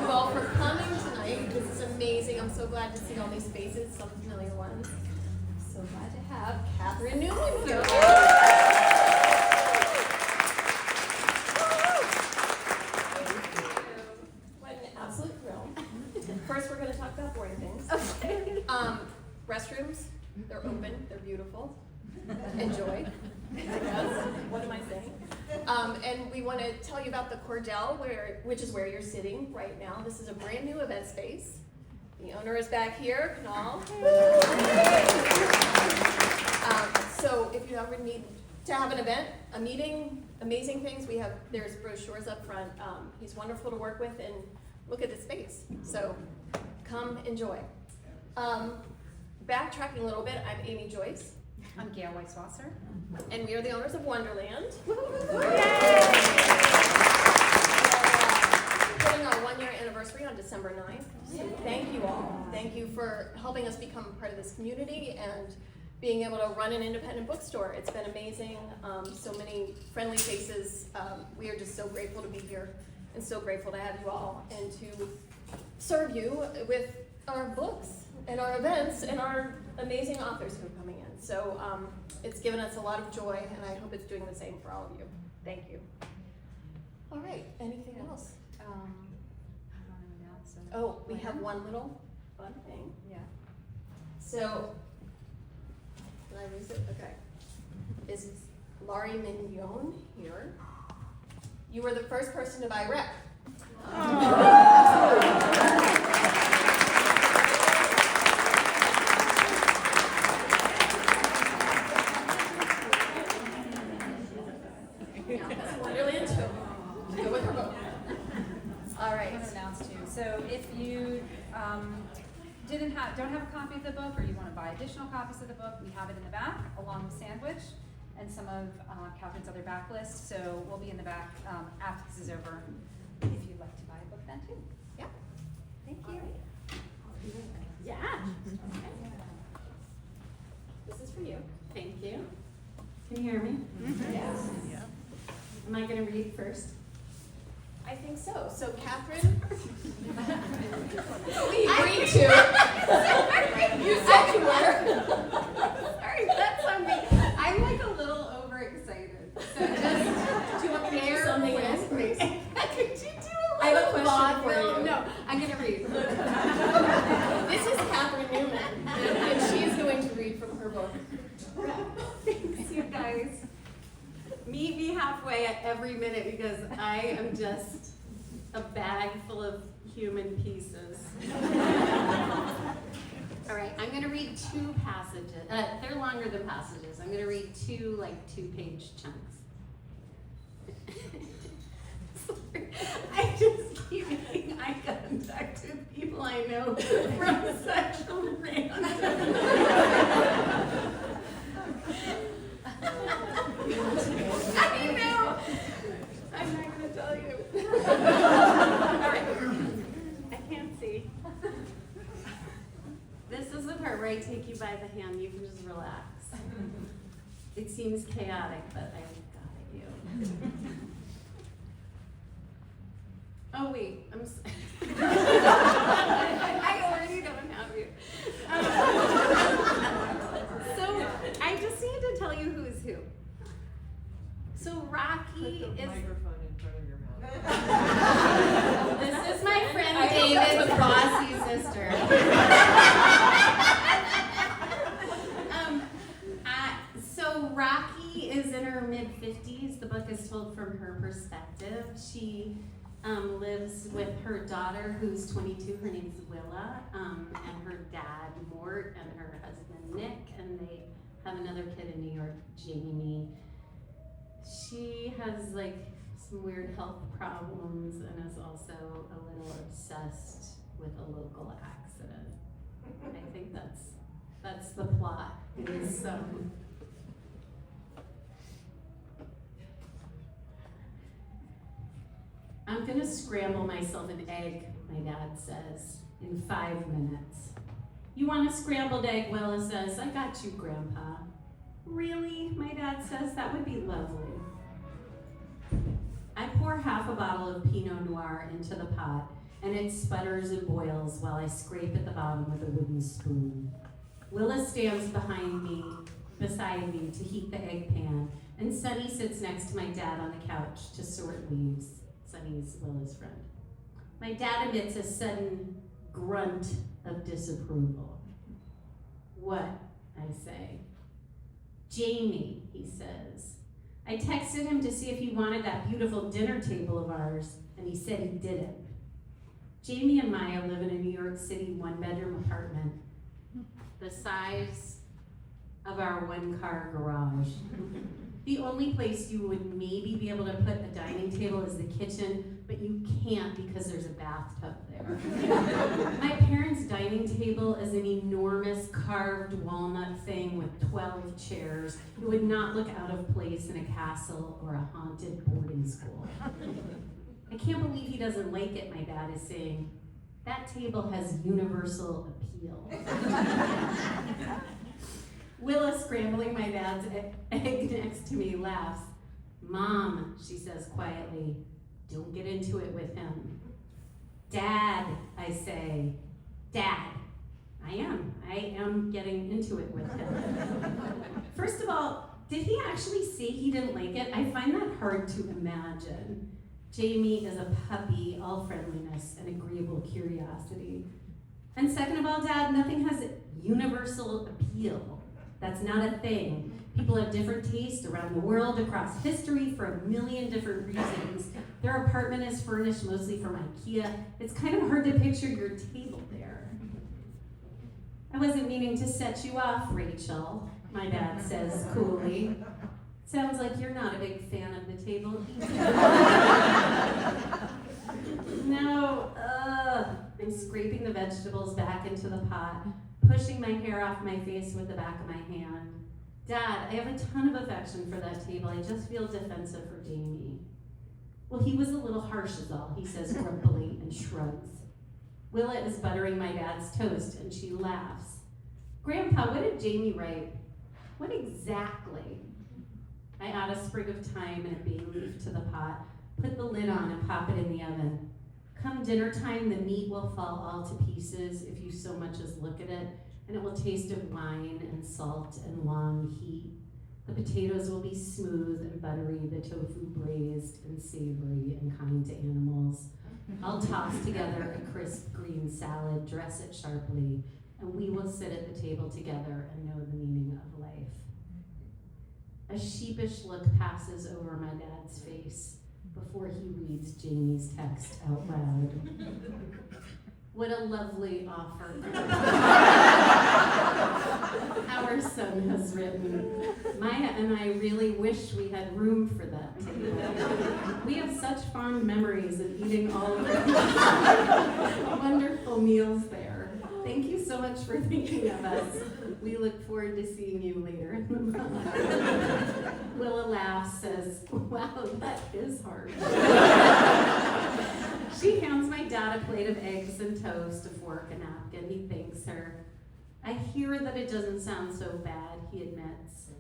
you all for coming tonight. This is amazing. I'm so glad to see all these faces, some familiar ones. So glad to have Catherine Newman here. What an absolute thrill. First, we're going to talk about boring things. Okay. Restrooms, they're open, they're beautiful. Enjoy. What am I saying? And we want to tell you about the Cordell, which is where you're sitting right now. This is a brand new event space. The owner is back here, Knall. So if you ever need to have an event, a meeting, amazing things, there's brochures up front. He's wonderful to work with, and look at the space. So come enjoy. Backtracking a little bit, I'm Amy Joyce. I'm Gail Weisswasser. And we are the owners of Wonderland. Hitting our 1-year anniversary on December 9th. So thank you all. Thank you for helping us become part of this community and being able to run an independent bookstore. It's been amazing. So many friendly faces. We are just so grateful to be here and so grateful to have you all and to serve you with our books and our events and our amazing authors who are coming in. So it's given us a lot of joy, and I hope it's doing the same for all of you. Thank you. All right, anything else? Oh, we have one little fun thing. Yeah. So, did I lose it? Okay. Is Laurie Mignon here? You were the first person to buy Rec. Wonderland too. Go with her book. All right. I want to announce too. So if you don't have a copy of the book, or you want to buy additional copies of the book, we have it in the back along with sandwich and some of Catherine's other backlist. So we'll be in the back after this is over. If you'd like to buy a book then too. Yeah. Thank you. Yeah. This is for you. Thank you. Can you hear me? Mm-hmm. Yes. Yeah. Am I going to read first? I think so. So, Catherine, we agreed to. You said you were. Sorry, that's on me. I'm like a little overexcited. So just Do you want me to do something else? Could you do I have a question for you. No, I'm going to read. This is Catherine Newman, and she is going to read from her book. Thanks, you guys. Meet me halfway at every minute because I am just a bag full of human pieces. All right, I'm going to read 2 passages. They're longer than passages. I'm going to read 2 2-page chunks. Sorry. I just keep making eye contact with people I know from such a random. I know. I'm not going to tell you. All right. I can't see. This is the part where I take you by the hand. You can just relax. It seems chaotic, but I got you. Oh wait, I'm. I already don't have you. So I just need to tell you who's who. So Rocky Put the is. microphone in front of your mouth. This is my friend David's bossy sister. So Rocky is in her mid-50s. The book is told from her perspective. She lives with her daughter, who's 22. Her name's Willa, and her dad, Mort, and her husband, Nick, and they have another kid in New York, Jamie. She has some weird health problems and is also a little obsessed with a local accident. I think that's the plot. Is I'm gonna scramble myself an egg, my dad says, in 5 minutes. You want a scrambled egg, Willa says. I got you, Grandpa. Really? My dad says, that would be lovely. I pour half a bottle of Pinot Noir into the pot and it sputters and boils while I scrape at the bottom with a wooden spoon. Willa stands beside me to heat the egg pan, and Sunny sits next to my dad on the couch to sort leaves. Sunny's Willa's friend. My dad emits a sudden grunt of disapproval. What? I say. Jamie, he says. I texted him to see if he wanted that beautiful dinner table of ours, and he said he didn't. Jamie and Maya live in a New York City one-bedroom apartment, the size of our one-car garage. The only place you would maybe be able to put a dining table is the kitchen, but you can't because there's a bathtub there. My parents' dining table is an enormous carved walnut thing with 12 chairs. It would not look out of place in a castle or a haunted boarding school. I can't believe he doesn't like it, my dad is saying. That table has universal appeal. Willa, scrambling my dad's egg next to me, laughs. Mom, she says quietly, don't get into it with him. Dad, I say. Dad, I am getting into it with him. First of all, did he actually say he didn't like it? I find that hard to imagine. Jamie is a puppy, all friendliness and agreeable curiosity. And second of all, Dad, nothing has universal appeal. That's not a thing. People have different tastes around the world, across history, for a million different reasons. Their apartment is furnished mostly from IKEA. It's kind of hard to picture your table there. I wasn't meaning to set you off, Rachel, my dad says coolly. Sounds like you're not a big fan of the table either. No, I'm scraping the vegetables back into the pot, pushing my hair off my face with the back of my hand. Dad, I have a ton of affection for that table. I just feel defensive for Jamie. Well, he was a little harsh is all, he says grumpily and shrugs. Willa is buttering my dad's toast and she laughs. Grandpa, what did Jamie write? What exactly? I add a sprig of thyme and a bay leaf to the pot, put the lid on and pop it in the oven. Come dinner time, the meat will fall all to pieces if you so much as look at it, and it will taste of wine and salt and long heat. The potatoes will be smooth and buttery, the tofu braised and savory and kind to animals. I'll toss together a crisp green salad, dress it sharply, and we will sit at the table together and know the meaning of life. A sheepish look passes over my dad's face before he reads Jamie's text out loud. What a lovely offer. Our son has written, Maya and I really wish we had room for that table. We have such fond memories of eating all of the wonderful meals there. Thank you so much for thinking of us. We look forward to seeing you later in the month. Willa laughs, says, wow, that is hard. She hands my dad a plate of eggs and toast, a fork, a napkin. He thanks her. I hear that it doesn't sound so bad, he admits.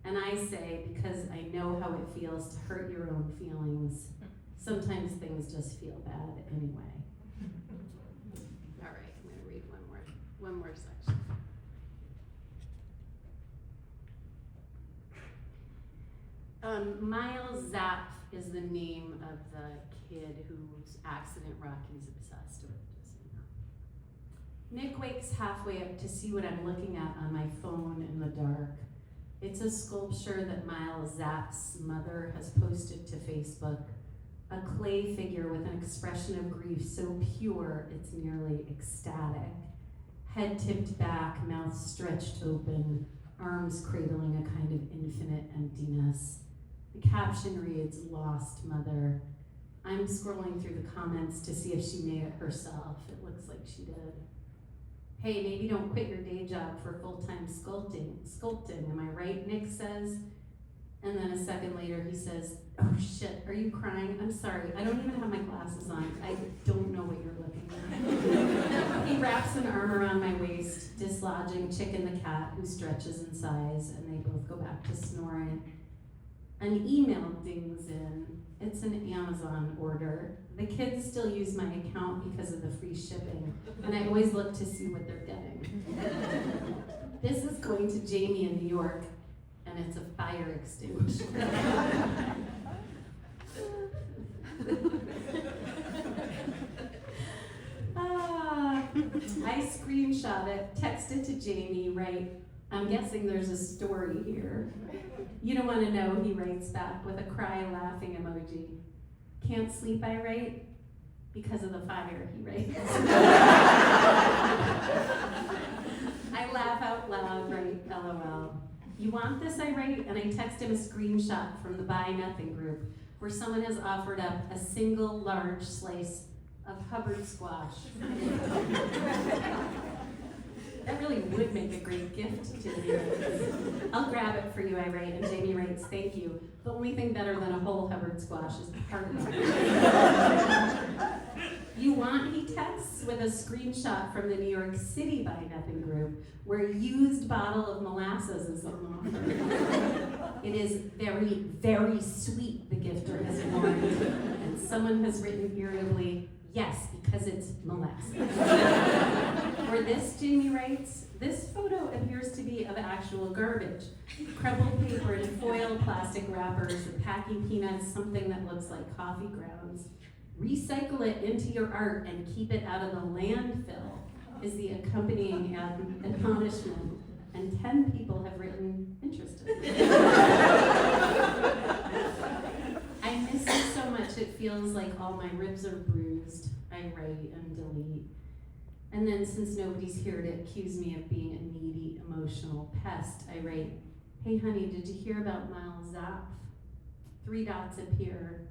And I say, because I know how it feels to hurt your own feelings. Sometimes things just feel bad anyway. All right, I'm gonna read one more section. Miles Zapp is the name of the kid whose accident Rocky's obsessed with, just so you know. Nick wakes halfway up to see what I'm looking at on my phone in the dark. It's a sculpture that Miles Zapp's mother has posted to Facebook, a clay figure with an expression of grief so pure it's nearly ecstatic. Head tipped back, mouth stretched open, arms cradling a kind of infinite emptiness. The caption reads, Lost Mother. I'm scrolling through the comments to see if she made it herself. It looks like she did. Hey, maybe don't quit your day job for full-time sculpting, am I right, Nick says. And then a second later he says, oh shit, are you crying? I'm sorry, I don't even have my glasses on. I don't know what you're looking at. He wraps an arm around my waist, dislodging Chicken the cat, who stretches and sighs, and they both go back to snoring. An email dings in. It's an Amazon order. The kids still use my account because of the free shipping, and I always look to see what they're getting. This is going to Jamie in New York, and it's a fire extinguisher. I screenshot it, text it to Jamie, right? I'm guessing there's a story here. You don't want to know, he writes back with a cry laughing emoji. Can't sleep, I write, because of the fire, he writes. I laugh out loud, right, LOL. You want this, I write, and I text him a screenshot from the Buy Nothing group where someone has offered up a single large slice of Hubbard squash. That really would make a great gift to you. I'll grab it for you, I write, and Jamie writes, thank you. The only thing better than a whole Hubbard squash is part of it. You want, he texts with a screenshot from the New York City Buy Nothing group where a used bottle of molasses is on offer. It is very, very sweet, the gifter has warned. And someone has written irritably, yes, because it's molasses. For this, Jamie writes, this photo appears to be of actual garbage. Crumpled paper and foil plastic wrappers, packing peanuts, something that looks like coffee grounds. Recycle it into your art and keep it out of the landfill is the accompanying admonishment. And 10 people have written interested. I miss you so much, it feels like all my ribs are bruised. I write and delete. And then since nobody's here to accuse me of being a needy, emotional pest, I write, hey honey, did you hear about Miles Zapf? 3 dots appear,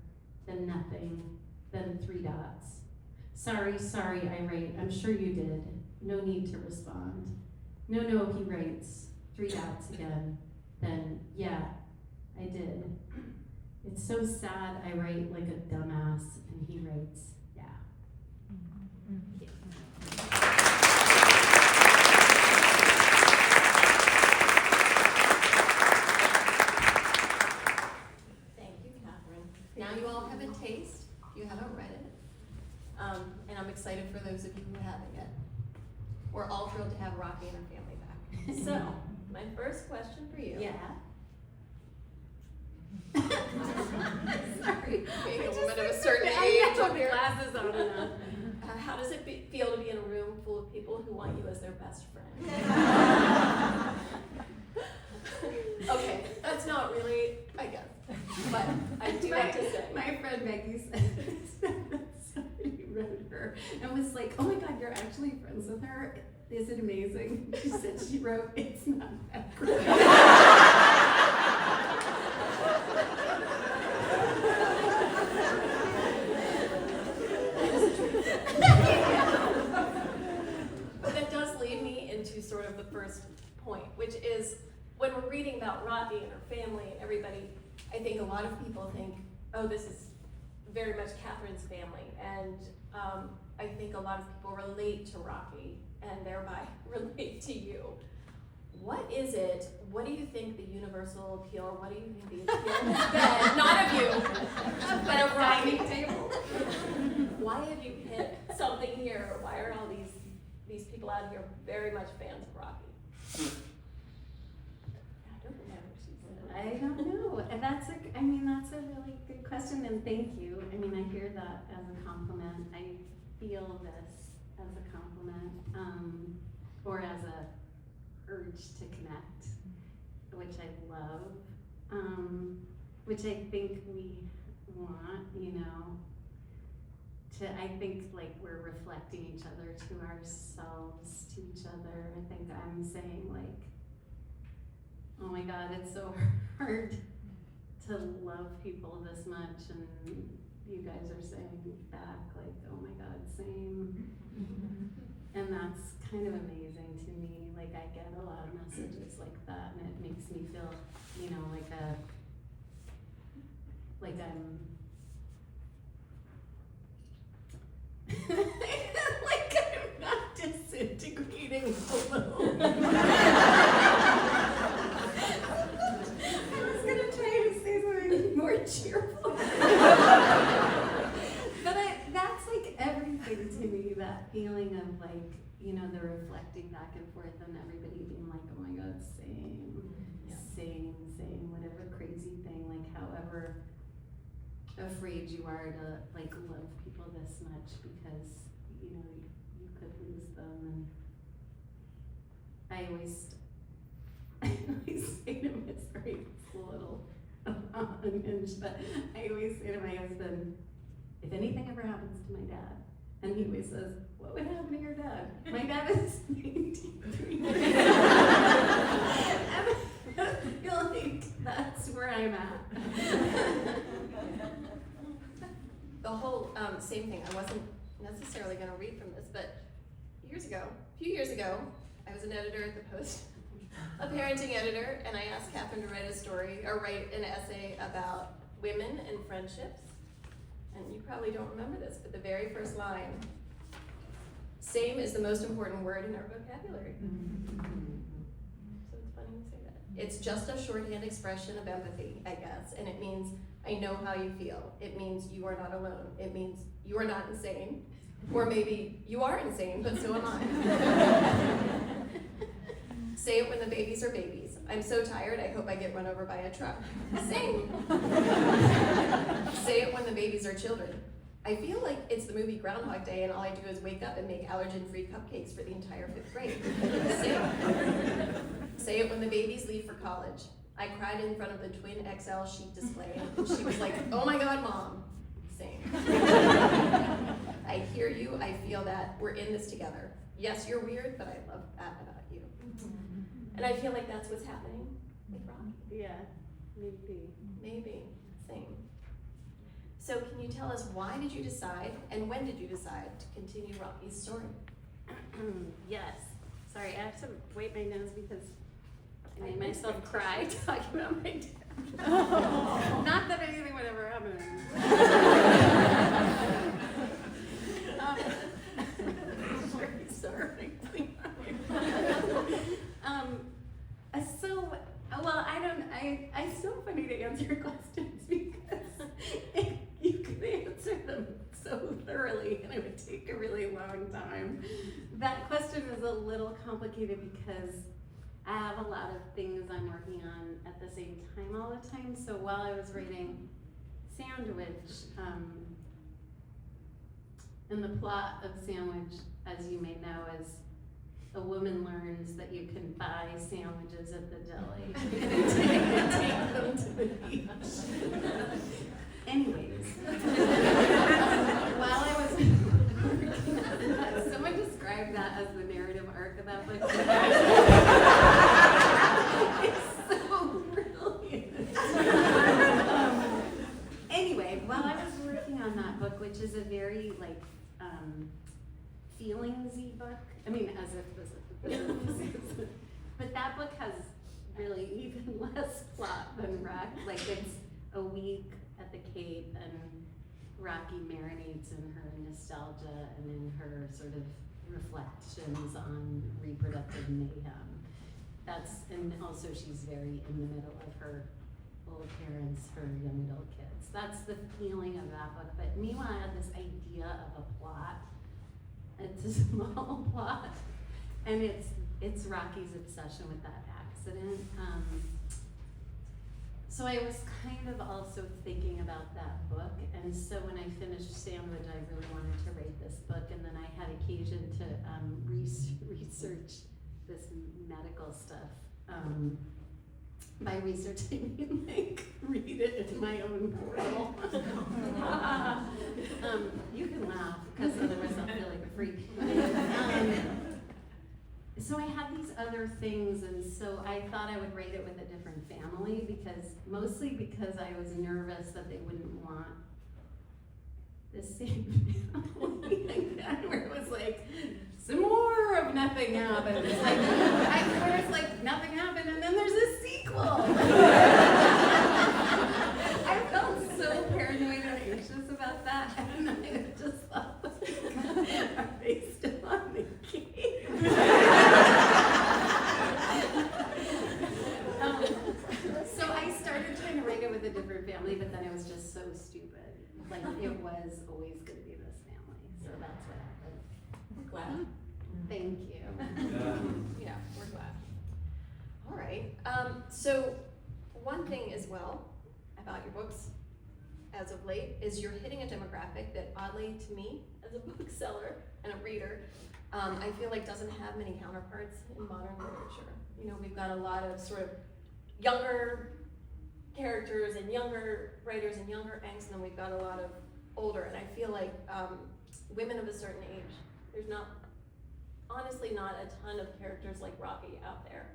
then nothing, then 3 dots. Sorry, I write, I'm sure you did. No need to respond. No, he writes, 3 dots again, then yeah, I did. It's so sad, I write like a dumbass, and he writes, yeah. Thank you, Catherine. Now you all have a taste. You haven't read it. And I'm excited for those of you who haven't yet. We're all thrilled to have Rocky and her family back. So, my first question for you. Yeah. Sorry, being a woman of a It's certain okay. age I have up here. glasses on enough. How does it feel to be in a room full of people who want you as their best friend? Okay, that's not really, I guess, but I do have to say. My friend Becky said that somebody wrote her and was like, oh my God, you're actually friends with her? Is it amazing? She said she wrote, it's not that great. But that does lead me into sort of the first point, which is when we're reading about Rocky and her family and everybody, I think a lot of people think, oh, this is very much Catherine's family. And I think a lot of people relate to Rocky and thereby relate to you. What is it? What do you think the universal appeal, or what do you think the appeal has been? Not of you, but of Rocky. Why have you hit something here? Why are all these people out here very much fans of Rocky? I don't remember what she said. I don't know. And that's a really good question, and thank you. I mean, I hear that as a compliment. I feel this as a compliment, or as a urge to connect, which I love, which I think we want, I think like we're reflecting each other to ourselves, to each other. I think I'm saying like, oh my God, it's so hard to love people this much, and you guys are saying back like, oh my God, same. And that's kind of amazing to me. Like I get a lot of messages like that, and it makes me feel, like I'm like I'm not disintegrating alone. I was gonna try to say something more cheerful. interesting to me, that feeling of like, you know, the reflecting back and forth and everybody being like, oh my God, same, whatever crazy thing, like however afraid you are to like love people this much because, you know, you could lose them. And I always say to my, sorry, it's a little unhinged, but I always say to my husband, if anything ever happens to my dad, and he always says, what would happen to your dad? My dad is 93. I feel like that's where I'm at. The whole same thing, I wasn't necessarily going to read from this, but a few years ago, I was an editor at the Post, a parenting editor, and I asked Catherine to write an essay about women and friendships. And you probably don't remember this, but the very first line, same is the most important word in our vocabulary. So it's funny you say that. It's just a shorthand expression of empathy, I guess, and it means I know how you feel. It means you are not alone. It means you are not insane. Or maybe you are insane, but so am I. Say it when the babies are babies. I'm so tired, I hope I get run over by a truck. Same. Say it when the babies are children. I feel like it's the movie Groundhog Day and all I do is wake up and make allergen-free cupcakes for the entire 5th grade. Say it when the babies leave for college. I cried in front of the twin XL sheet display and she was like, oh my God, Mom. Same. I hear you, I feel that, we're in this together. Yes, you're weird, but I love that about you. And I feel like that's what's happening with Rocky. Yeah, maybe. Maybe, same. So can you tell us why did you decide and when did you decide to continue Rocky's story? Yes. Sorry, I have to wipe my nose because I made myself cry talking about my dad. Not that anything would ever happen. Sorry. It's so funny to answer your questions because you could answer them so thoroughly and it would take a really long time. That question is a little complicated because I have a lot of things I'm working on at the same time all the time. So while I was writing Sandwich, and the plot of Sandwich, as you may know, is a woman learns that you can buy sandwiches at the deli and take them to the beach. Anyways, while I was working on that, someone described that as the narrative arc of that book. It's so brilliant. Anyway, while I was working on that book, which is a very feelingsy book. I mean, as if this is, but that book has really even less plot than Rock. Like it's a week at the Cape, and Rocky marinates in her nostalgia and in her sort of reflections on reproductive mayhem. And also she's very in the middle of her old parents, her young adult kids. That's the feeling of that book. But meanwhile, I had this idea of a plot. It's a small plot, and it's Rocky's obsession with that accident. So I was kind of also thinking about that book, and so when I finished Sandwich, I really wanted to write this book, and then I had occasion to research this medical stuff. By researching and read it in my own portal. You can laugh because otherwise I'll feel like a freak. So I had these other things, and so I thought I would rate it with a different family mostly because I was nervous that they wouldn't want the same family again, where it was like, some more of nothing happened. It's like, where it's like nothing happened and then there's a sequel. I felt so paranoid and anxious about that, and I just thought, are they still on the Cape? So I started trying to write it with a different family, but then it was just so stupid. Like it was always going to be this family, so that's what happened. thank you. Yeah, we're glad. All right. So one thing as well about your books as of late is you're hitting a demographic that oddly to me as a bookseller and a reader, I feel like doesn't have many counterparts in modern literature. You know, we've got a lot of sort of younger characters and younger writers and younger angst, and then we've got a lot of older, and I feel like women of a certain age, there's honestly not a ton of characters like Rocky out there.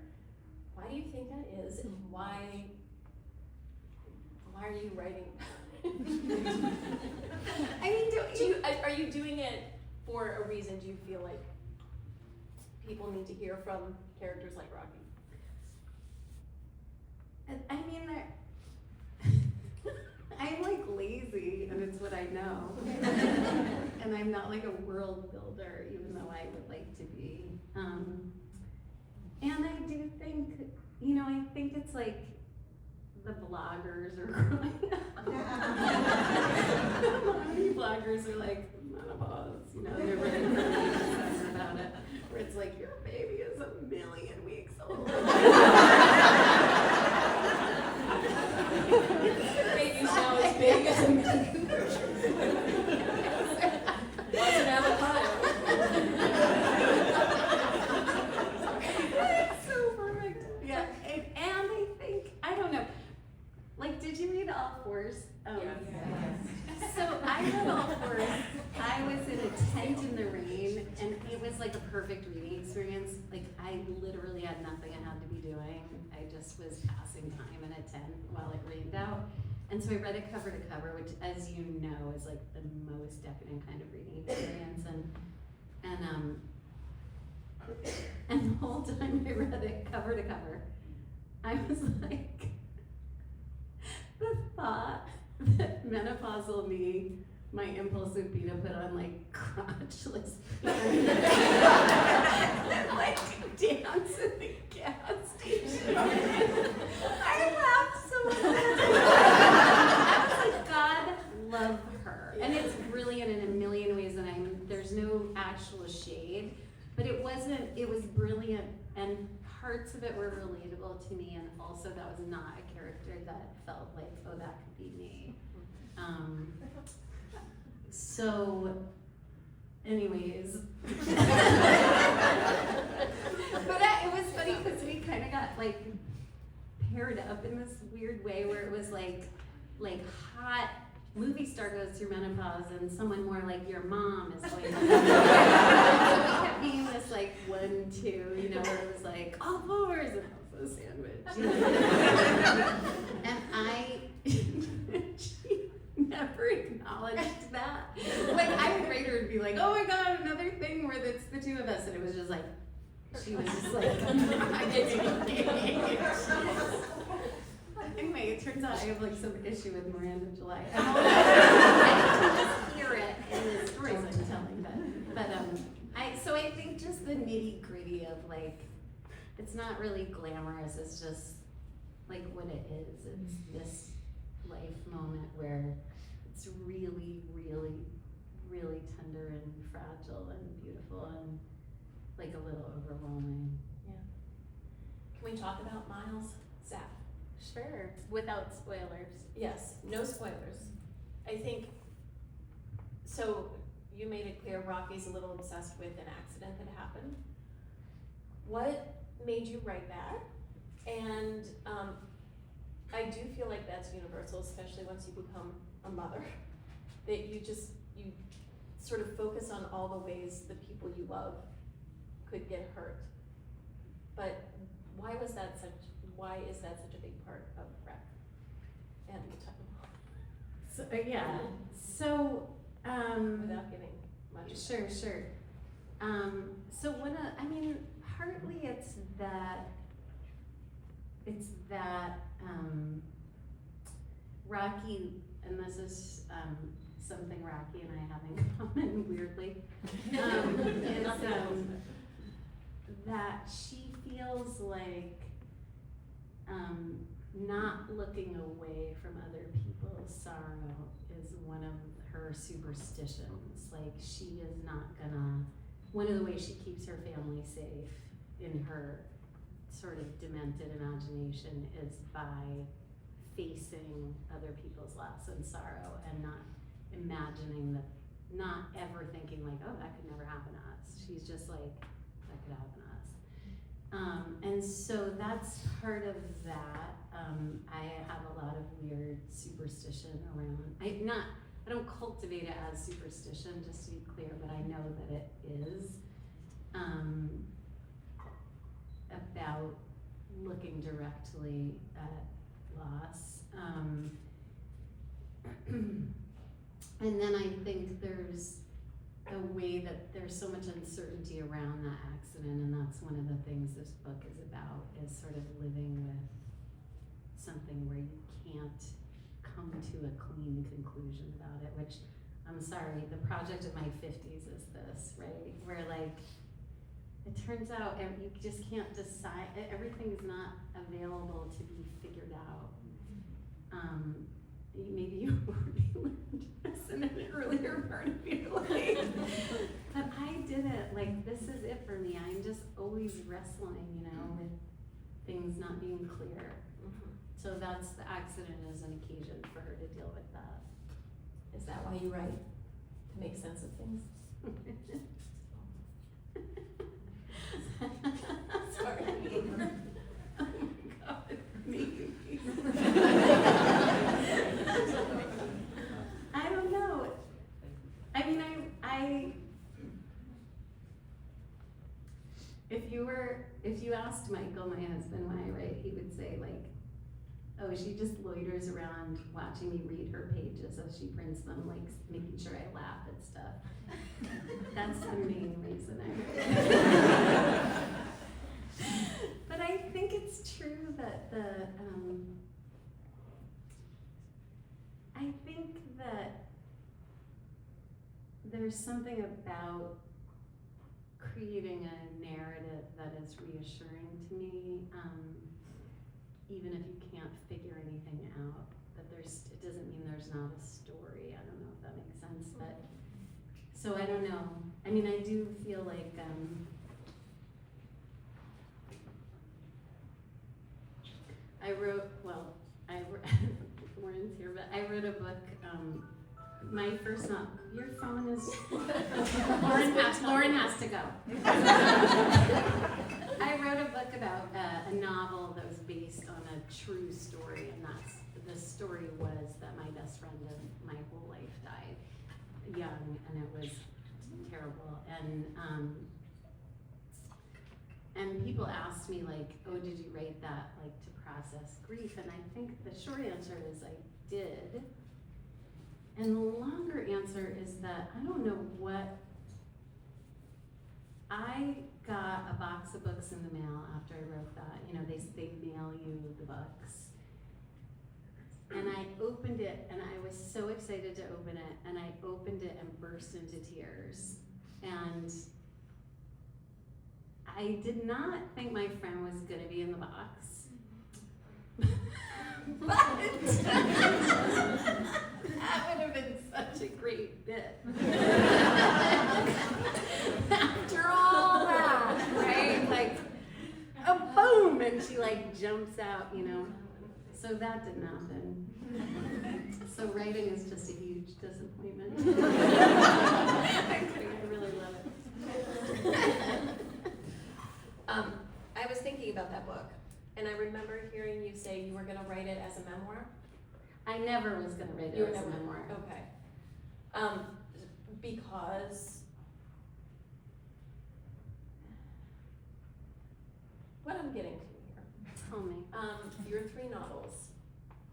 Why do you think that is, and why are you writing I mean, are you doing it for a reason? Do you feel like people need to hear from characters like Rocky? I mean, I'm like lazy, and it's what I know. And I'm not like a world builder, even though I would like to be. And I do think, I think it's like the bloggers are growing up. How many bloggers are like menopause, they're really concerned about it. Where it's like, your baby is 1 million weeks old. Baby's now as big as a million. What's an avocado? That's so perfect. Yeah, and I think, I don't know, like, did you read All Fours? Yes. So I read All Fours. I was in a tent in the rain, and it was like a perfect reading experience. Like, I literally had nothing I had to be doing. I just was passing time in a tent while it rained out. And so I read it cover to cover, which, as you know, is like the most decadent kind of reading experience. And the whole time I read it cover to cover, I was like, the thought that menopausal me, my impulse would be to put on like crotchless and like dance at the gas station. I laughed so much. I was like, God love her. And it's brilliant in a million ways, and there's no actual shade, but it was brilliant, and parts of it were relatable to me, and also that was not a character that felt like, oh, that could be me. So, anyways. But it was funny because we kind of got like paired up in this weird way where it was like hot movie star goes through menopause and someone more like your mom is going through. So we kept being this like 1-2, where it was like All Fours and also sandwich. And she never acknowledged that. Like, I would write her and be like, oh my God, another thing where it's the two of us, and it was just like, she was just like, anyway, it turns out I have like some issue with Miranda July. I can just hear it in the stories I'm telling, but so I think just the nitty gritty of like, it's not really glamorous, it's just like what it is. It's this life moment where it's really, really, really tender and fragile and beautiful and like a little overwhelming. Yeah. Can we talk about Miles Zapp? Sure, without spoilers. Yes, no spoilers. I think, so you made it clear Rocky's a little obsessed with an accident that happened. What made you write that? And I do feel like that's universal, especially once you become a mother, that you sort of focus on all the ways the people you love could get hurt. But why is that such a big part of Rec and the title? So yeah. So Without giving much. Sure. So partly it's that Rocky, and this is something Rocky and I have in common weirdly, is that she feels like not looking away from other people's sorrow is one of her superstitions. Like, she is not gonna one of the ways she keeps her family safe in her sort of demented imagination is by facing other people's loss and sorrow and not imagining that, not ever thinking like, oh, that could never happen to us. She's just like, that could happen to us. And so that's part of that. I have a lot of weird superstition around, I don't cultivate it as superstition, just to be clear, but I know that it is about looking directly at loss. And then I think there's a way that there's so much uncertainty around that accident, and that's one of the things this book is about, is sort of living with something where you can't come to a clean conclusion about it, which, I'm sorry, the project of my 50s is this, right? Where like, it turns out you just can't decide, everything's not available to be figured out. Maybe you already learned this in an earlier part of your life. But I didn't, like, this is it for me. I'm just always wrestling, you know, with things not being clear. So that's, the accident is an occasion for her to deal with that. Is that why you write? To make sense of things? Sorry. Oh my God, maybe. I don't know. I mean, if you asked Michael, my husband, why I write, he would say like, oh, she just loiters around watching me read her pages as she prints them, like making sure I laugh at stuff. That's the main reason I write. But I think it's true that I think that there's something about creating a narrative that is reassuring to me, even if you can't figure anything out. That it doesn't mean there's not a story. I don't know if that makes sense, but so I don't know. I mean, I do feel like Lauren's here, but I wrote a book, my first novel. Your phone is, Lauren has to go. I wrote a book about a novel that was based on a true story, and the story was that my best friend of my whole life died young, and it was terrible. And people asked me like, oh, did you write that like to process grief? And I think the short answer is I did. And the longer answer is that I don't know what, I got a box of books in the mail after I wrote that. You know, they mail you the books. And I opened it, and I was so excited to open it, and I opened it and burst into tears. And I did not think my friend was gonna be in the box. But that would have been such a great bit. After all that, right? Like, a boom, and she like jumps out, you know. So that didn't happen. So writing is just a huge disappointment. I really love it. I was thinking about that book, and I remember hearing you say you were going to write it as a memoir. I never was going to write it as a memoir. Okay. Because what I'm getting to here. Tell me. Your 3 novels,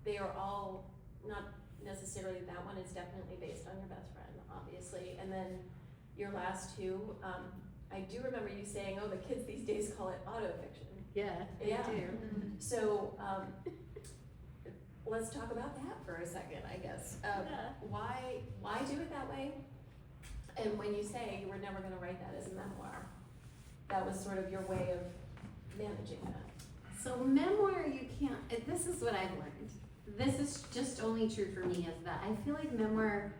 they are all not necessarily, that one is definitely based on your best friend, obviously, and then your last 2. I do remember you saying, oh, the kids these days call it autofiction. Yeah, they do. So let's talk about that for a second, I guess. Why do it that way? And when you say you were never going to write that as a memoir, that was sort of your way of managing that. So memoir, you can't, this is what I've learned. This is just only true for me, is that I feel like memoir,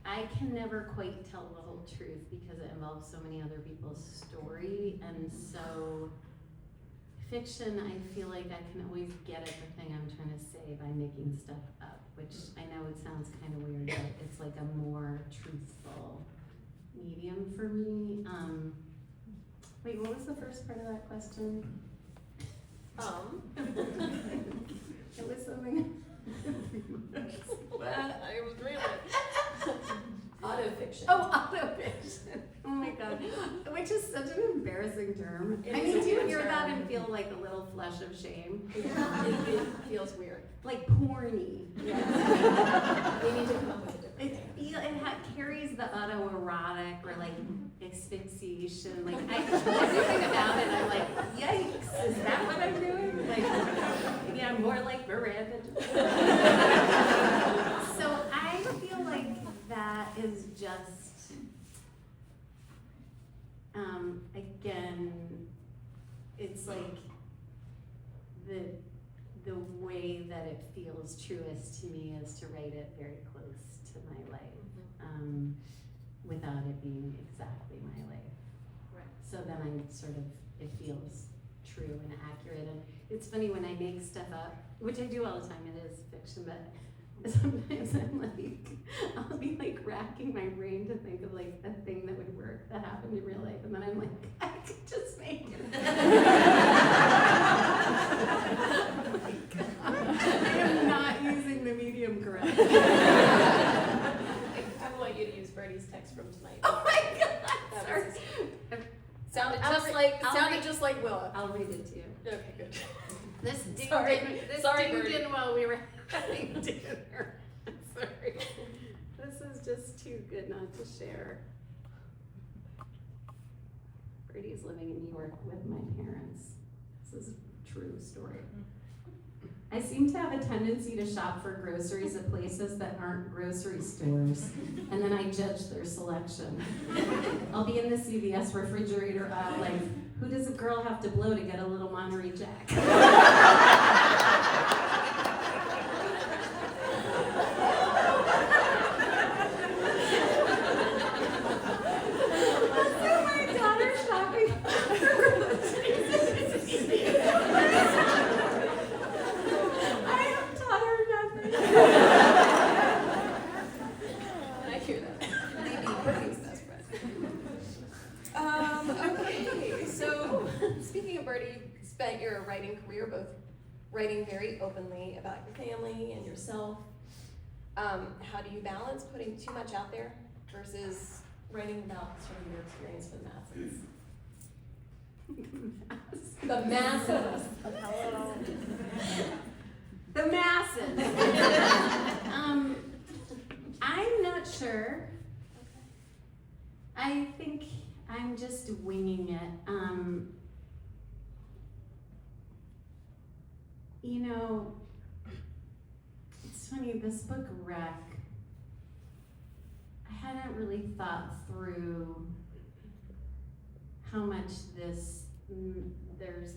I can never quite tell the whole truth because it involves so many other people's story, and so fiction, I feel like I can always get at the thing I'm trying to say by making stuff up, which I know it sounds kind of weird, but it's like a more truthful medium for me. Wait, what was the first part of that question? It was something. I was really. Autofiction. Oh, autofiction. Oh my god. Which is such an embarrassing term. It I is mean, a do you weird hear term. that and feel like a little flush of shame? It feels weird. Like porny. Yeah. We need to come up with a different It thing. carries the autoerotic or like asphyxiation. Like everything about it, I'm like, yikes, is that what I'm doing? Like, yeah, more like Miranda. So I feel like that is just, again, it's like the way that it feels truest to me is to write it very close to my life, without it being exactly my life. Right. So then I sort of, it feels true and accurate. And it's funny when I make stuff up, which I do all the time, it is fiction, but sometimes I'm like, I'll be like racking my brain to think of like a thing that would work that happened in real life, and then I'm like, I could just make it. I am not using the medium correctly. I want you to use Birdie's text from tonight. Oh my god, That sorry. was- Sounded I'll just re- like I'll sounded re- just like Willa. I'll read it to you. Okay, good. This dinged Sorry. in, this Sorry, dinged Birdie. in while we were having dinner. Sorry. This is just too good not to share. Brady's living in New York with my parents. This is a true story. I seem to have a tendency to shop for groceries at places that aren't grocery stores, and then I judge their selection. I'll be in the CVS refrigerator aisle like, who does a girl have to blow to get a little Monterey Jack? So my daughter's shopping for groceries. I have taught her nothing. I hear that. Maybe Birdie's best friend. Okay, so speaking of Birdie, you spent your writing career both writing very openly about your family and yourself. How do you balance putting too much out there versus writing about sort of your experience with masses? The masses. The masses. I'm not sure. I think I'm just winging it. You know, it's funny, this book, Wreck, I hadn't really thought through how much there's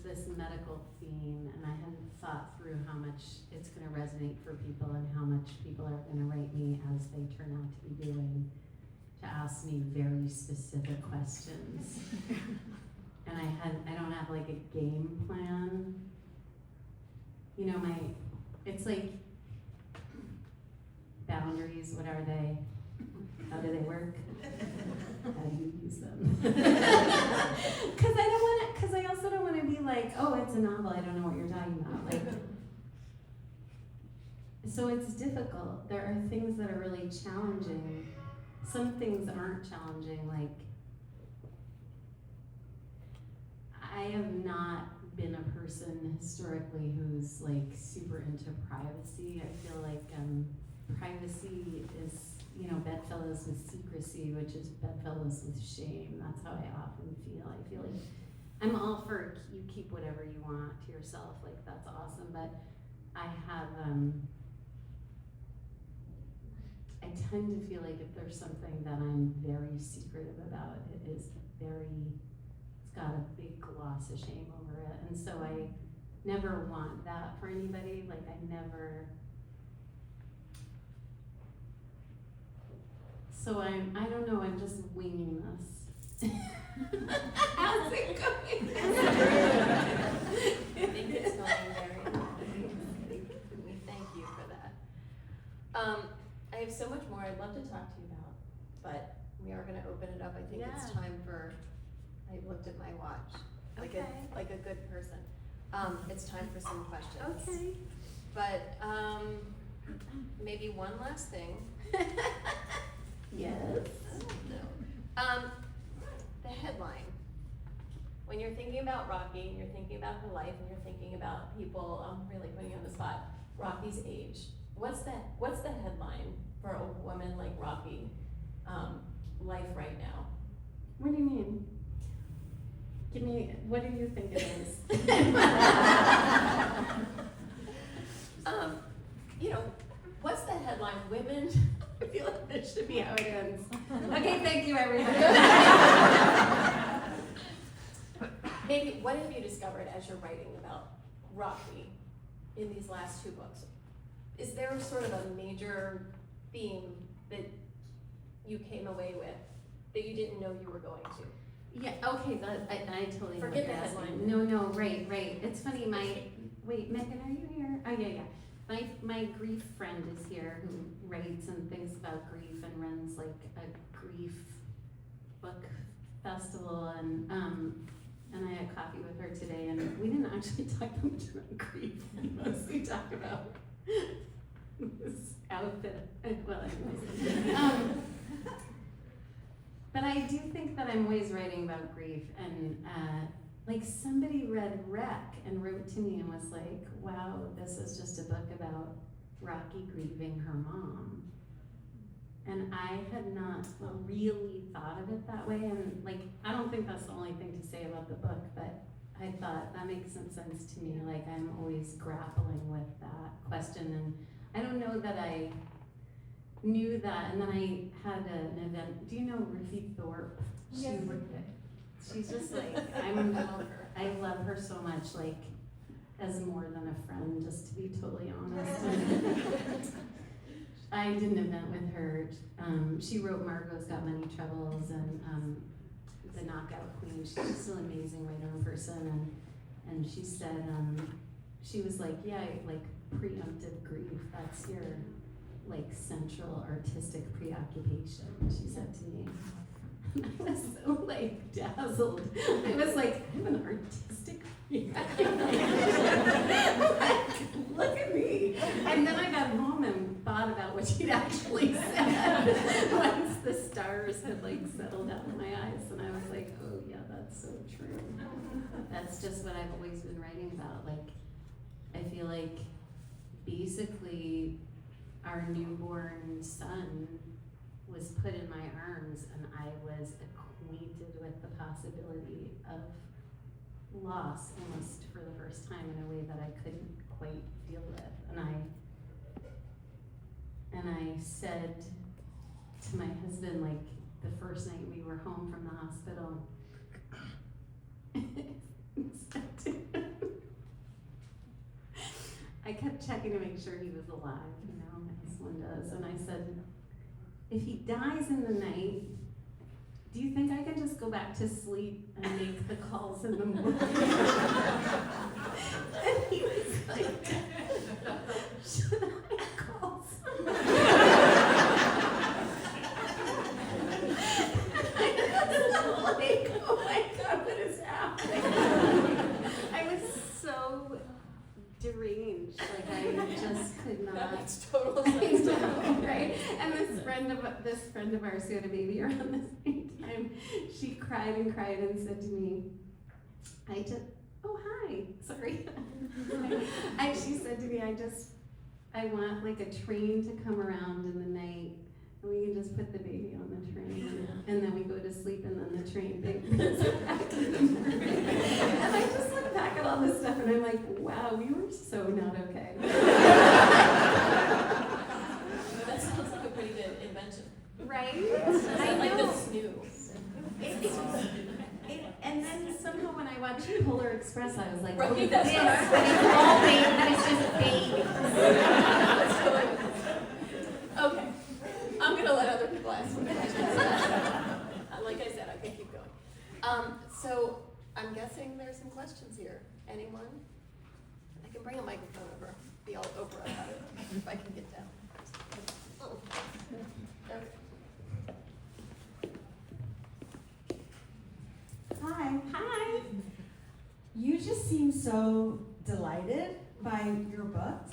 this medical theme, and I hadn't thought through how much it's going to resonate for people and how much people are going to write me as they turn out to be doing, to ask me very specific questions. And I don't have like a game plan. You know, it's like boundaries, what are they? How do they work? How do you use them? Because I also don't want to be like, oh, it's a novel, I don't know what you're talking about. Like, so it's difficult. There are things that are really challenging. Some things aren't challenging, like, I have not been a person historically who's like super into privacy. I feel like privacy is, you know, bedfellows with secrecy, which is bedfellows with shame. That's how I often feel. I feel like I'm all for you keep whatever you want to yourself, like that's awesome, but I have, I tend to feel like if there's something that I'm very secretive about, it is it's got a big gloss of shame over it. And so I never want that for anybody. Like I never, So I don't know, I'm just winging this. How's it going? I think it's going very well. We thank you for that. I have so much more I'd love to talk to you about, but we are gonna open it up. I think it's Yeah. time for, I looked at my watch, like Okay. like a good person. It's time for some questions. Okay. But, maybe one last thing. Yes. No. The headline. When you're thinking about Rocky, and you're thinking about her life, and you're thinking about people, I'm really putting you on the spot, Rocky's age. What's the headline for a woman like Rocky, life right now? What do you mean? Give me, what do you think it is? You know, what's the headline? Women, I feel like this should be how it ends. Okay, thank you, everybody. Maybe, what have you discovered as you're writing about Rocky in these last 2 books? Is there sort of a major theme that you came away with that you didn't know you were going to? Yeah, okay, I totally know Forget what the you're asking. headline. No, right. It's funny, wait, Megan, are you here? Oh, yeah. My grief friend is here who writes and thinks about grief and runs like a grief book festival, and I had coffee with her today, and we didn't actually talk that much about grief, and mostly talked about this outfit. Well, anyways. But I do think that I'm always writing about grief, and like somebody read Wreck and wrote to me and was like, wow, this is just a book about Rocky grieving her mom. And I had not really thought of it that way, and like, I don't think that's the only thing to say about the book, but I thought that makes some sense to me. Like, I'm always grappling with that question, and I don't know that I knew that. And then I had an event. Do you know Ruthie Thorpe? Yes. She's just like, I love her. I love her so much, like, as more than a friend, just to be totally honest. I did an event with her. She wrote Margot's Got Money Troubles and The Knockout Queen. She's just an amazing writer in person. And she said, she was like, yeah, like preemptive grief, that's your like central artistic preoccupation, she said to me. I was so like dazzled. I was like, I have an artistic preoccupation. Like, look at me. And then I got home and thought about what she'd actually said once the stars had like settled out in my eyes, and I was like, oh yeah, that's so true. That's just what I've always been writing about. Like, I feel like basically our newborn son was put in my arms, and I was acquainted with the possibility of loss almost for the first time in a way that I couldn't quite deal with. And I said to my husband, like, the first night we were home from the hospital, I kept checking to make sure he was alive, you know, as one does. And I said, if he dies in the night, do you think I can just go back to sleep and make the calls in the morning? And he was like, should I call somebody? I was like, oh my God, what is happening? I was so deranged, like I just could not. That makes total sense. Right? And this friend of ours who had a baby around the same time, she cried and cried and said to me, oh hi, sorry. She said to me, I want like a train to come around in the night, and we can just put the baby on the train, and then we go to sleep, and then the train thing brings it back in the morning. And I just look back at all this stuff, and I'm like, wow, we were so not okay. That sounds like a pretty good invention. Right? I like the snoo. And then somehow when I watched Polar Express, I was like, Right, oh, this, that's but it's all baby, that is just baby. Okay, I'm gonna let other people ask me. So I'm guessing there's some questions here. Anyone? I can bring a microphone over. Be all Oprah about it if I can get down. Oh. Okay. Hi. Hi. You just seem so delighted by your books.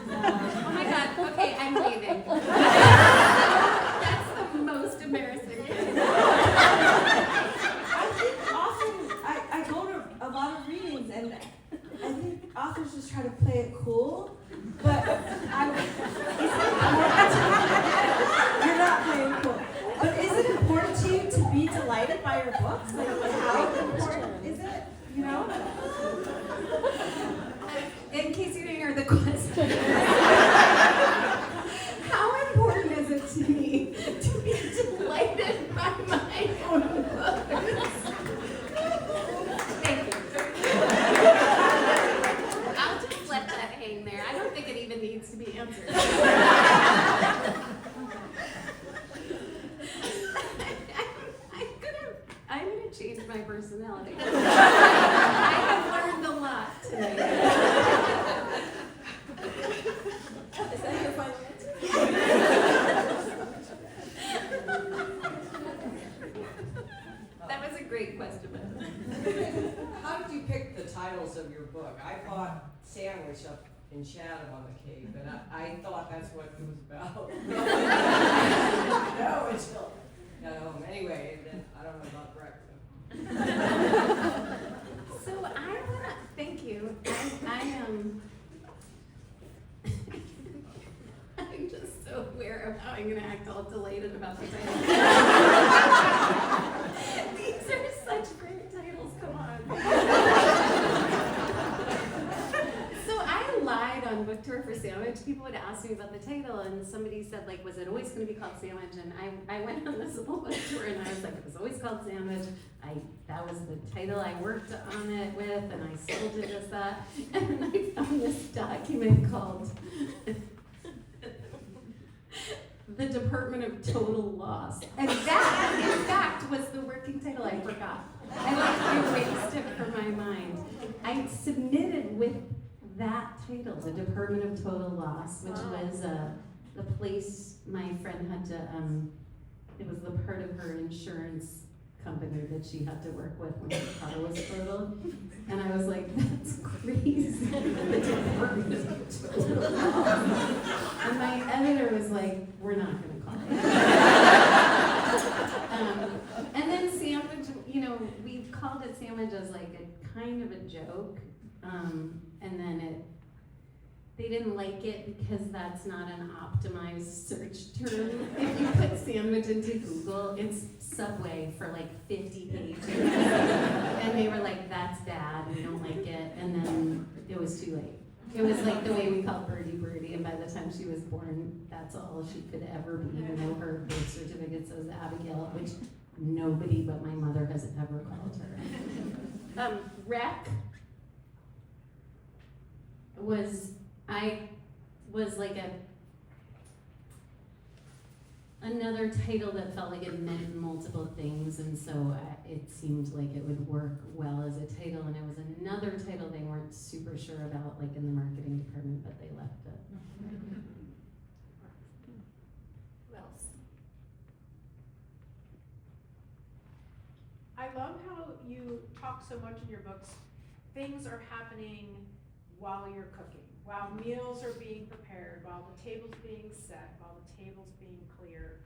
Oh my God. Okay, I'm leaving. That's the most embarrassing thing. I think often I go to a lot of readings and I think authors just try to play it cool, but you're not playing cool. But is it important to you to be delighted by your books? Like, how important is it? You know? In case you didn't hear the question. How important is it to me to be delighted by my own books? Thank you. I'll just let that hang there. I don't think it even needs to be answered. I'm gonna change my personality. I have learned a lot tonight. Is that your final answer? That was a great question. How did you pick the titles of your book? I bought Sandwich up in Chatham on the Cape, and I thought that's what it was about. No, it's still. Anyway, then I don't know about breakfast. So I wanna thank you. I'm just so aware of how I'm gonna act all delighted about the title. These are such great titles. Come on. So I lied on book tour for Sandwich. People would ask me about the title, and somebody said, like, was it always going to be called Sandwich? And I went on this whole book tour, and I was like, it was always called Sandwich. That was the title I worked on it with, and I sold it as that. And then I found this document called The Department of Total Loss. And that, in fact, was the working title I forgot. I erased it from my mind. I submitted with that title, The Department of Total Loss, which was the place my friend had to, it was the part of her insurance company that she had to work with when her car was totaled. And I was like, that's crazy. The Department of Total Loss. And my editor was like, we're not going to call it. And then Sandwich, we called it Sandwich as like a kind of a joke. And then they didn't like it because that's not an optimized search term. If you put Sandwich into Google, it's Subway for like 50 pages. And they were like, that's bad, we don't like it. And then it was too late. It was like the way we called Birdie Birdie, and by the time she was born, that's all she could ever be, even though her birth certificate says Abigail, which nobody but my mother has ever called her. Wreck was like another title that felt like it meant multiple things, and so it seemed like it would work well as a title, and it was another title they weren't super sure about, like in the marketing department, but they left it. Who else? I love how you talk so much in your books. Things are happening while you're cooking, while meals are being prepared, while the table's being set, while the table's being cleared.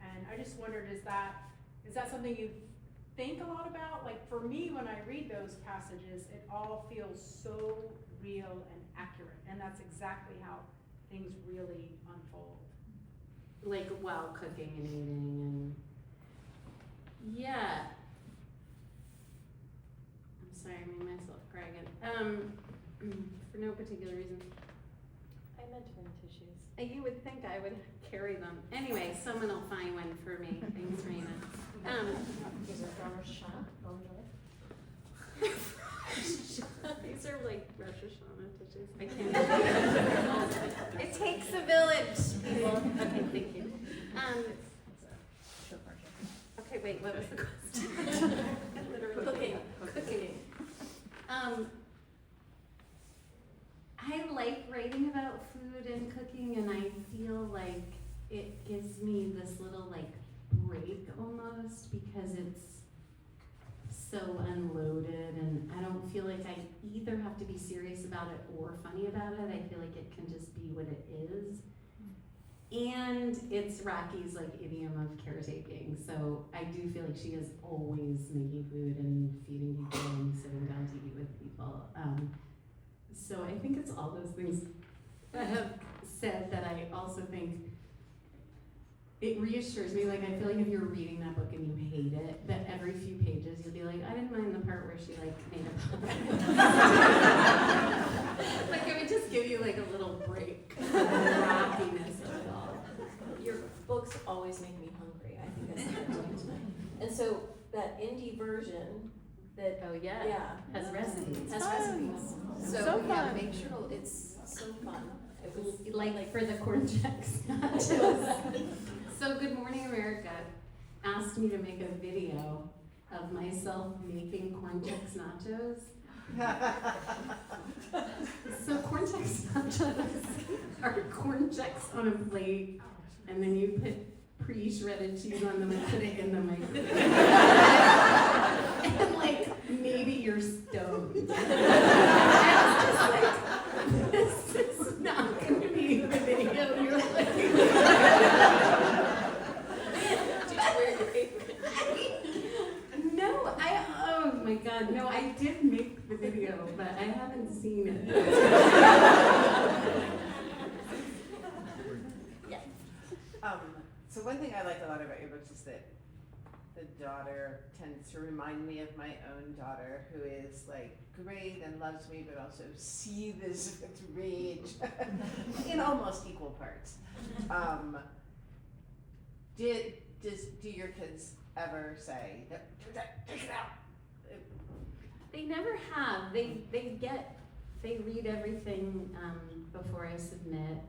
And I just wondered, is that something you think a lot about? Like for me, when I read those passages, it all feels so real and accurate. And that's exactly how things really unfold. Like while cooking and eating, and yeah. I'm sorry, I made myself cry again. For no particular reason. I meant to bring tissues. You would think I would carry them. Anyway, someone will find one for me. Thanks, Rena. These are from Rosh These are like Rosh Hashanah tissues. I can't. It takes a village, people. Okay, thank you. Okay, wait, what was the question? like it gives me this little like break almost because it's so unloaded, and I don't feel like I either have to be serious about it or funny about it. I feel like it can just be what it is. And it's Rocky's like idiom of caretaking, so I do feel like she is always making food and feeding people and sitting down to eat with people. So I think it's all those things I have said that I also think it reassures me. Like, I feel like if you're reading that book and you hate it, that every few pages you'll be like, I didn't mind the part where she like made a puppet. Like, it would just give you like a little break from the rockiness of it all. Your books always make me hungry. I think I said that to you tonight. And so that indie version that Oh yeah, yeah has recipes. has recipes. So, So yeah, fun. make sure it's so fun. It was Like for the corn checks nachos. So Good Morning America asked me to make a video of myself making corn checks nachos. So corn checks nachos are corn checks on a plate, and then you put pre-shredded cheese on them and put it in the microwave. And like, maybe you're stoned. I was just like, this is not gonna be the video you're looking for. Did you wear your apron? No, oh my God, no, I did make the video, but I haven't seen it. So one thing I like a lot about your books is that the daughter tends to remind me of my own daughter, who is like great and loves me, but also seethes with rage in almost equal parts. Do your kids ever say, take it out? They never have. They read everything before I submit.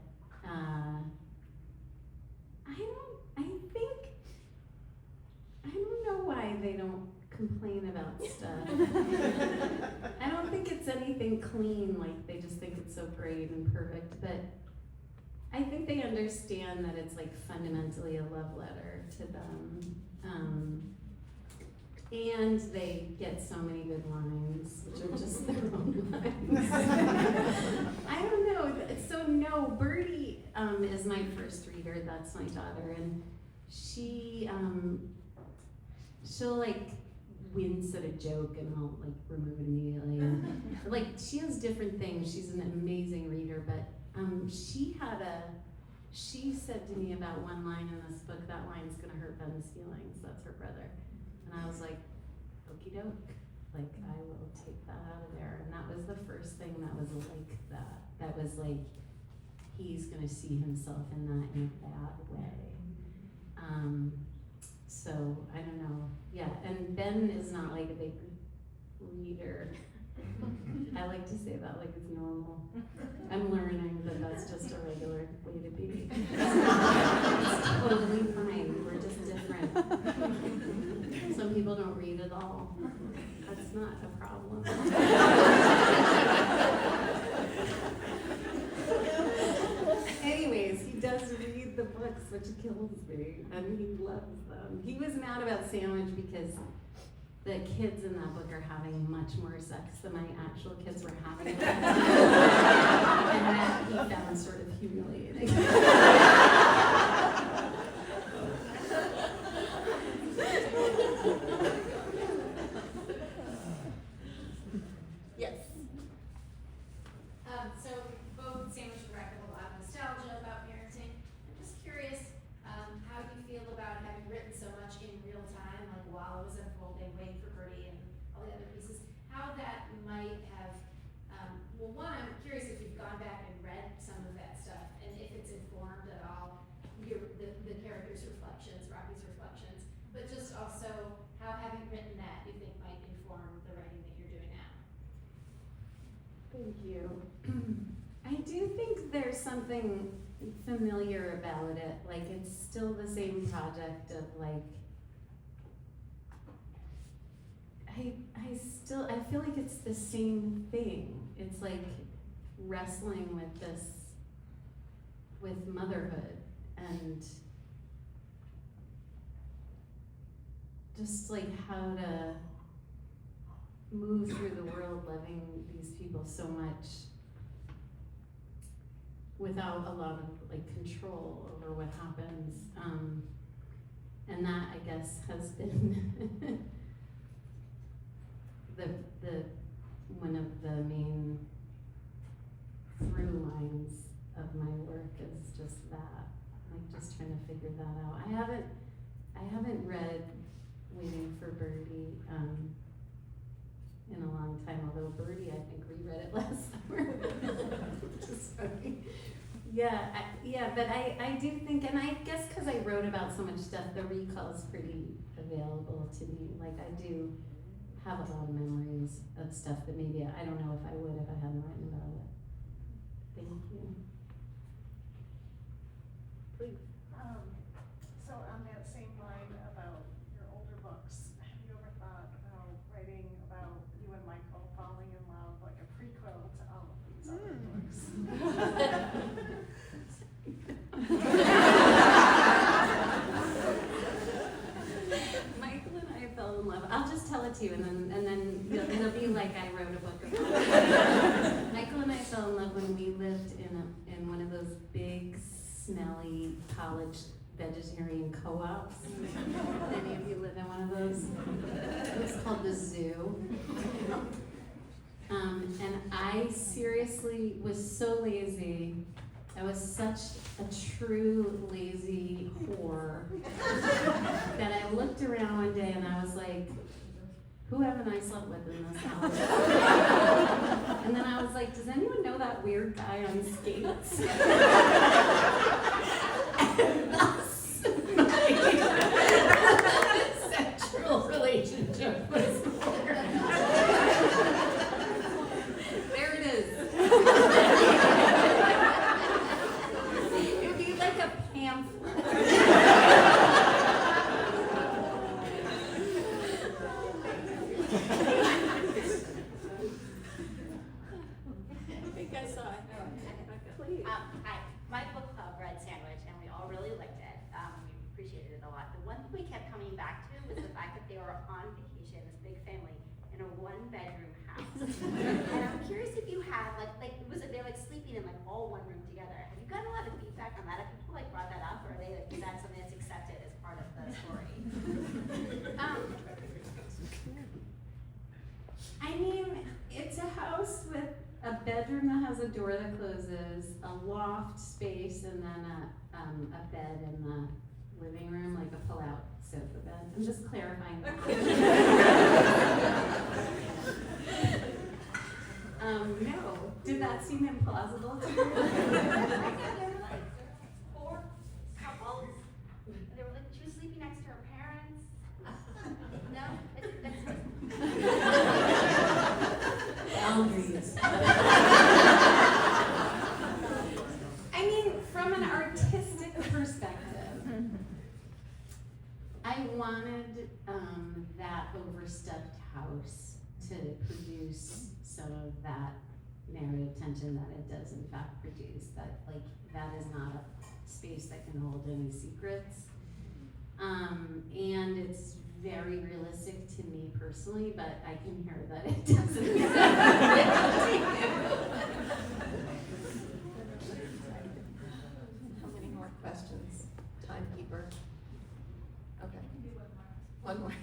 I don't know why they don't complain about stuff. I don't think it's anything clean, like they just think it's so great and perfect, but I think they understand that it's like fundamentally a love letter to them. And they get so many good lines, which are just their own lines. I don't know. So no, Birdie is my first reader. That's my daughter, and she'll like wince at a joke, and I'll like remove it immediately. And like she has different things. She's an amazing reader, but she said to me about one line in this book. That line's gonna hurt Ben's feelings. That's her brother. And I was like, okie doke, like I will take that out of there. And that was the first thing that was like that. That was like, he's gonna see himself in that in a bad way. So I don't know, yeah, and Ben is not like a big reader. I like to say that like it's normal. I'm learning that that's just a regular way to be. It's totally fine, we're just different. Some people don't read at all. That's not a problem. Anyways, he does read the books, which kills me, and he loves them. He was mad about Sandwich because the kids in that book are having much more sex than my actual kids were having. And that he found sort of humiliating. Yes. So both Sandwich and Wreck have a lot of nostalgia about parenting. I'm just curious, how do you feel about having written so much in real time, like while it was unfolding, waiting for Birdie and all the other pieces? How that might have, well, one, I'm curious if you've gone back and read some of that stuff, and if it's informed at all the characters' reflections, Rocky's reflections, but just also how having written that you think might inform the writing that you're doing now. Thank you. I do think there's something familiar about it. Like, it's still the same project of like, I feel like it's the same thing. It's like wrestling with this, with motherhood and just like how to move through the world loving these people so much without a lot of like control over what happens. And that, I guess, has been the one of the main through lines of my work is just that, like just trying to figure that out. I haven't read Waiting for Birdie in a long time, although Birdie, I think, reread it last summer. Just funny. Yeah, but I do think, and I guess because I wrote about so much stuff, the recall's pretty available to me. Like, I do have a lot of memories of stuff that maybe I don't know if I would if I hadn't written about it. Thank you. Please. So on that same line about your older books, have you ever thought about writing about you and Michael falling in love, like a prequel to all of these other books? Michael and I fell in love. I'll just tell it to you, and then it'll be like I wrote a book about it. Michael and I fell in love when we lived in one of those big, smelly college vegetarian co-ops. Any of you live in one of those? It was called the Zoo. And I seriously was so lazy. I was such a true lazy whore that I looked around one day and I was like, who haven't I slept with in this house? And then I was like, does anyone know that weird guy on skates? And thus, my sexual relationship was born. There it is. It would be like a pamphlet. I think I saw it. Please. Hi, my book club read Sandwich, and we all really liked it. We appreciated it a lot. The one thing we kept coming back to was the fact that they were on vacation, this big family, in a one-bedroom house. And I'm curious if you have, they're like sleeping in like all one room together. Have you gotten a lot of feedback on that? Have people like brought that up, or are they like, is that something that's accepted as part of the story? I mean, it's a house with a bedroom that has a door that closes, a loft space, and then a bed in the living room, like a pull-out sofa bed. I'm just clarifying that. No. Did that seem implausible to you? There were like 4 couples. They were like, she was sleeping next to her parents. No? Boundaries. I mean, from an artistic perspective, I wanted that overstuffed house to produce some of that narrative tension that it does in fact produce. That is not a space that can hold any secrets. And it's very realistic to me personally, but I can hear that it doesn't. How many more questions? Timekeeper. Okay. One more.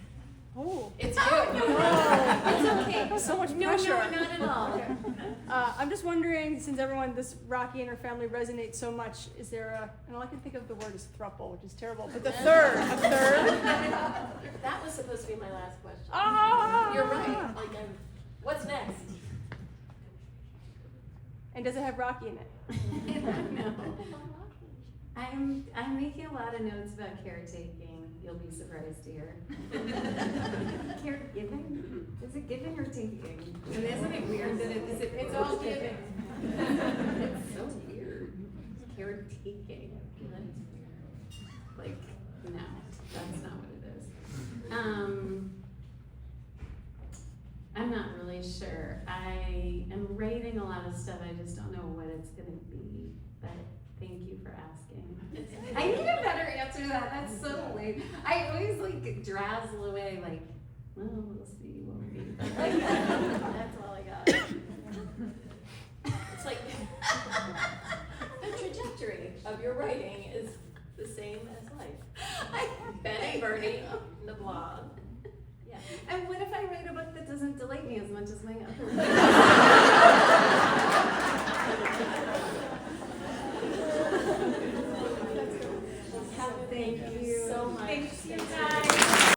Oh. It's you. It's okay. So much No, pressure. no, not at all. Okay. I'm just wondering, since Rocky and her family resonates so much, is there and all I can think of the word is throuple, which is terrible, but a third. That was supposed to be my last question. Ah! You're right. What's next? And does it have Rocky in it? No. I'm making a lot of notes about caretaking. You'll be surprised to hear. Caregiving? Is it giving or taking? And isn't it weird that it's all giving? It's so weird. Caretaking. That's weird. Like, no, that's not what it is. I'm not really sure. I am writing a lot of stuff. I just don't know what it's gonna be. But Thank you for asking. I need a better answer to that. That's so lame. I always like drazzle away like, well, we'll see, won't we? That's all I got. It's like the trajectory of your writing is the same as life. Ben and Bernie, the blog. Yeah. And what if I write a book that doesn't delight me as much as my other